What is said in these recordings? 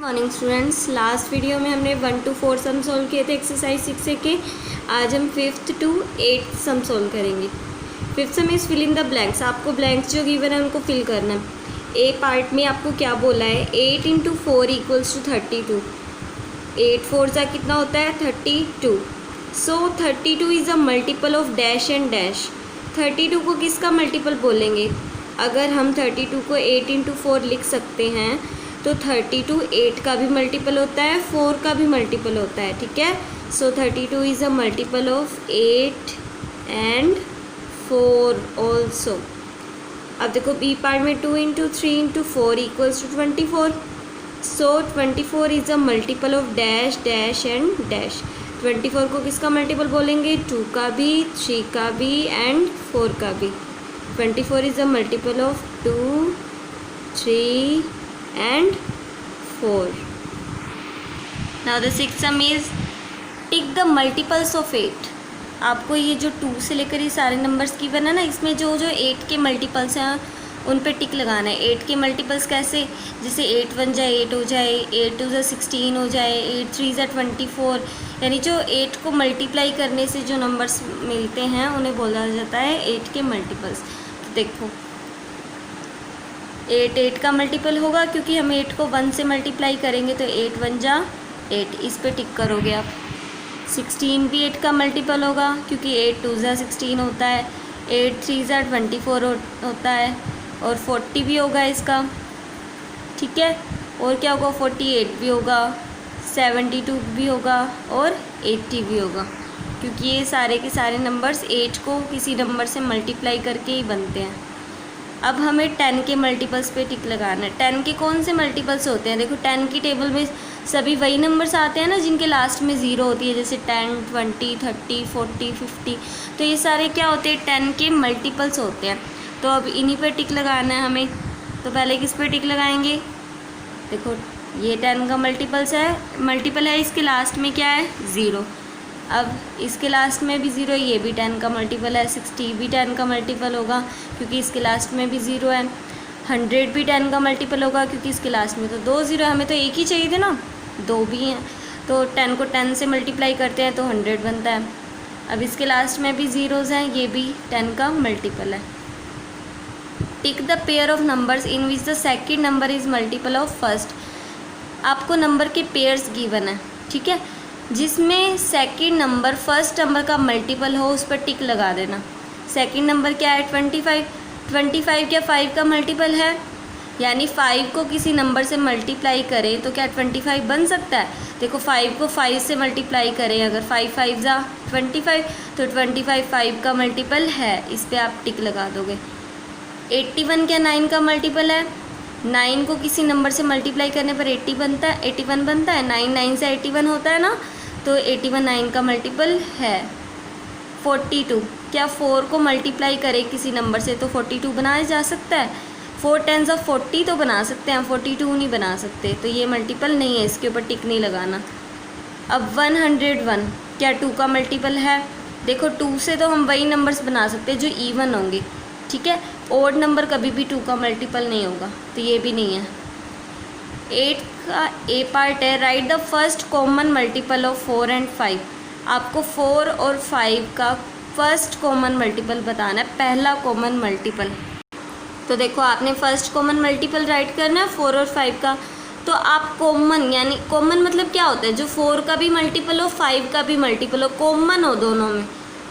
Morning students, last video में हमने 1 to 4 some solve किए थे एक्सरसाइज 6 से के। आज हम 5th to 8th some solve करेंगे। 5th sum is fill in the blanks. आपको ब्लैंक्स जो गिवन है उनको फिल करना है। ए पार्ट में आपको क्या बोला है, 8 into 4 = 32। 8 4 जा कितना होता है 32। सो 32 is a multiple of dash and dash. 32 को किसका मल्टीपल बोलेंगे? अगर हम 32 को 8 into 4 लिख सकते हैं तो 32 8 का भी मल्टीपल होता है, 4 का भी मल्टीपल होता है। ठीक है, सो 32 is a multiple of 8 and 4 also. अब देखो बी पार्ट में 2 into 3 into 4 = 24। So 24 is a multiple of dash dash and dash. 24 को किसका मल्टीपल बोलेंगे? 2 का भी, 3 का भी एंड 4 का भी। 24 is a multiple of 2, 3 and 4. Now the sixth sum is tick the multiples of 8. आपको ये जो 2 से लेकर ये सारे नंबर्स की बना ना, इसमें जो 8 के मल्टीपल्स हैं उन पे टिक लगाना है। 8 के मल्टीपल्स कैसे? जैसे 8 1 जा 8 हो जाए, 8 2 जा 16 हो जाए, 8 3 जा 24। यानी जो 8 को मल्टीप्लाई करने से जो नंबर्स मिलते हैं उन्हें बोला जाता है 8 के मल्टीपल्स। तो देखो 8 8 का मल्टीपल होगा, क्योंकि हम 8 को 1 से मल्टीप्लाई करेंगे तो 8 1 जा 8, इस पे टिक करोगे आप। 16 भी 8 का मल्टीपल होगा, क्योंकि 8 2 जा 16 होता है, 8 3 जा 24 होता है, और 40 भी होगा इसका। ठीक है, और क्या होगा? 48 भी होगा, 72 भी होगा और 80 भी होगा, क्योंकि ये सारे के सारे नंबर्स 8 को किसी नंबर से मल्टीप्लाई करके ही बनते हैं। अब हमें 10 के मल्टीपल्स पे टिक लगाना है। 10 के कौन से मल्टीपल्स होते हैं? देखो 10 की टेबल में सभी वही नंबर्स आते हैं ना जिनके लास्ट में 0 होती है, जैसे 10 20 30 40 50। तो ये सारे क्या होते हैं? 10 के मल्टीपल्स होते हैं। तो अब इन्हीं पे टिक लगाना है हमें। तो पहले किस पे टिक लगाएंगे? देखो ये 10 का मल्टीपल है, इसके लास्ट में क्या है? 0। अब इसके लास्ट में भी 0 है, ये भी 10 का मल्टीपल है। 60 भी 10 का मल्टीपल होगा, क्योंकि इसके लास्ट में भी 0 है। 100 भी 10 का मल्टीपल होगा, क्योंकि इसके लास्ट में तो 2 0 है। हमें तो एक ही चाहिए थे ना, 2 भी हैं। तो 10 को 10 से मल्टीप्लाई करते हैं तो 100 बनता है। अब इसके लास्ट में भी 0s हैं, ये भी 10 का मल्टीपल है। Tick the pair of numbers in which the second number is multiple of first. आपको नंबर के पेयर्स गिवन है, ठीक है, जिसमें सेकंड नंबर फर्स्ट नंबर का मल्टीपल हो, उस पर टिक लगा देना। सेकंड नंबर क्या है? 25। 25 क्या 5 का मल्टीपल है? यानी 5 को किसी नंबर से मल्टीप्लाई करें तो क्या 25 बन सकता है? देखो 5 को 5 से मल्टीप्लाई करें, अगर 5 5 जा 25, तो 25 5 का मल्टीपल है, इस पर आप टिक लगा दोगे। 81 क्या 9 का मल्टीपल है? 9 को किसी नंबर से मल्टीप्लाई करने पर 81 बनता है। 9 9 से 81 होता है ना, तो 81 9 का मल्टीपल है। 42 क्या 4 को मल्टीप्लाई करें किसी नंबर से तो 42 बनाया जा सकता है। 4 10 of 40 तो बना सकते हैं, 42 नहीं बना सकते, तो ये मल्टीपल नहीं है, इसके ऊपर टिक नहीं लगाना। अब 101 क्या 2 का मल्टीपल है? देखो 2 से तो हम वही नंबर्स बना सकते हैं जो इवन होंगे, ठीक है। ओड नंबर कभी भी 2 का मल्टीपल नहीं होगा, तो ये भी नहीं है। 8 का ए पार्ट है, right the first common multiple of 4 and 5। आपको 4 और 5 का फर्स्ट कॉमन मल्टीपल बताना है, पहला कॉमन मल्टीपल। तो देखो आपने फर्स्ट कॉमन मल्टीपल राइट करना है 4 और 5 का। तो आप कॉमन, यानी कॉमन मतलब क्या होता है? जो 4 का भी मल्टीपल हो, 5 का भी मल्टीपल हो, कॉमन हो दोनों में,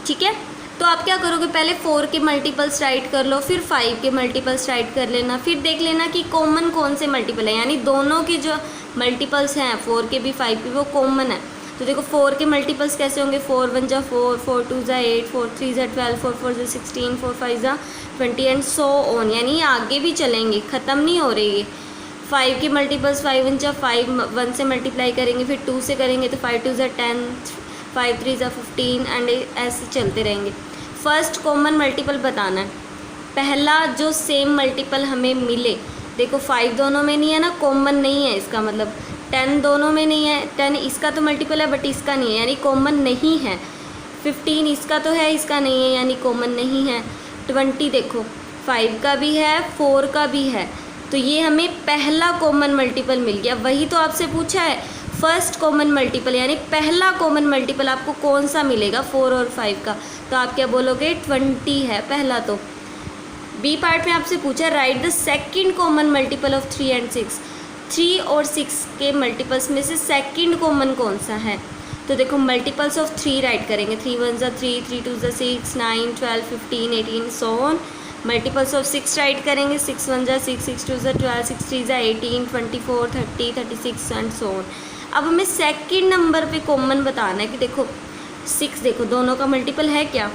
ठीक है। तो आप क्या करोगे? पहले 4 के मल्टीपल्स राइट कर लो, फिर 5 के मल्टीपल्स राइट कर लेना, फिर देख लेना कि कॉमन कौन से मल्टीपल है, यानी दोनों के जो मल्टीपल्स हैं 4 के भी 5 के भी वो कॉमन है। तो देखो 4 के मल्टीपल्स कैसे होंगे? 4 1 जा 4, 4 2 जा 8, 4 3 जा 12, 4 4 जा 16, 4 5 जा 20 एंड सो ऑन, यानी आगे भी चलेंगे, ख़त्म नहीं हो रही है। 5 के मल्टीपल्स 5 1 जा 5, 1 से मल्टीप्लाई करेंगे, फिर 2 से करेंगे तो 5 2 जा 10, 5 3 जा 15 एंड ऐसे चलते रहेंगे। फर्स्ट कॉमन मल्टीपल बताना है, पहला जो सेम मल्टीपल हमें मिले। देखो 5 दोनों में नहीं है ना, कॉमन नहीं है, इसका मतलब 10 दोनों में नहीं है, 10 इसका तो मल्टीपल है बट इसका नहीं है, यानी कॉमन नहीं है। 15 इसका तो है, इसका नहीं है, यानी कॉमन नहीं है। 20 देखो 5 का भी है, 4 का भी है, तो ये हमें पहला कॉमन मल्टीपल मिल गया। वही तो आपसे पूछा है, फर्स्ट कॉमन मल्टीपल, यानी पहला कॉमन मल्टीपल आपको कौन सा मिलेगा 4 और 5 का, तो आप क्या बोलोगे 20 है पहला। तो बी पार्ट में आपसे पूछा right the second common multiple of 3 and 6, 3 और 6 के मल्टीपल्स में से सेकंड कॉमन कौन सा है। तो देखो मल्टीपल्स ऑफ 3 राइट करेंगे, 3 1 ज़ा 3, 3 2 ज़ा 6, 9 12 15 18 so on. Multiples of 6 right करेंगे, 6 1 ज़ा 6, 6 2 ज़ा 12, 6 3 ज़ा 18 24 30 36 एंड सो ऑन। अब हमें सेकंड नंबर पे कॉमन बताना है कि देखो 6, देखो दोनों का मल्टीपल है क्या,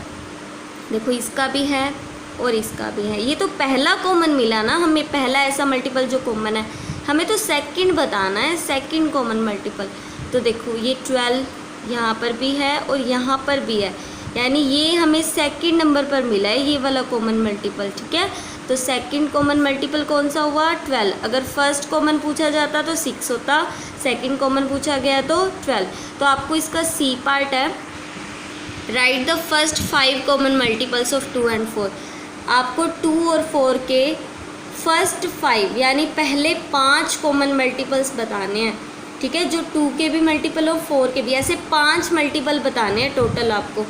देखो इसका भी है और इसका भी है। ये तो पहला कॉमन मिला ना हमें, पहला ऐसा मल्टीपल जो कॉमन है। हमें तो सेकंड बताना है, सेकंड कॉमन मल्टीपल। तो देखो ये 12 यहाँ पर भी है और यहाँ पर भी है, यानी ये हमें सेकंड नंबर पर मिला है ये वाला कॉमन मल्टीपल, ठीक है। तो सेकंड कॉमन मल्टीपल कौन सा हुआ 12। अगर फर्स्ट कॉमन पूछा जाता तो 6 होता, सेकंड कॉमन पूछा गया तो 12। तो आपको इसका सी पार्ट है right the first 5 common multiples of 2 and 4। आपको 2 और 4 के फर्स्ट 5 यानी पहले 5 कॉमन मल्टीपल्स बताने हैं, ठीक है, जो 2 के भी मल्टीपल हो 4 के भी, ऐसे 5 मल्टीपल बताने हैं टोटल आपको।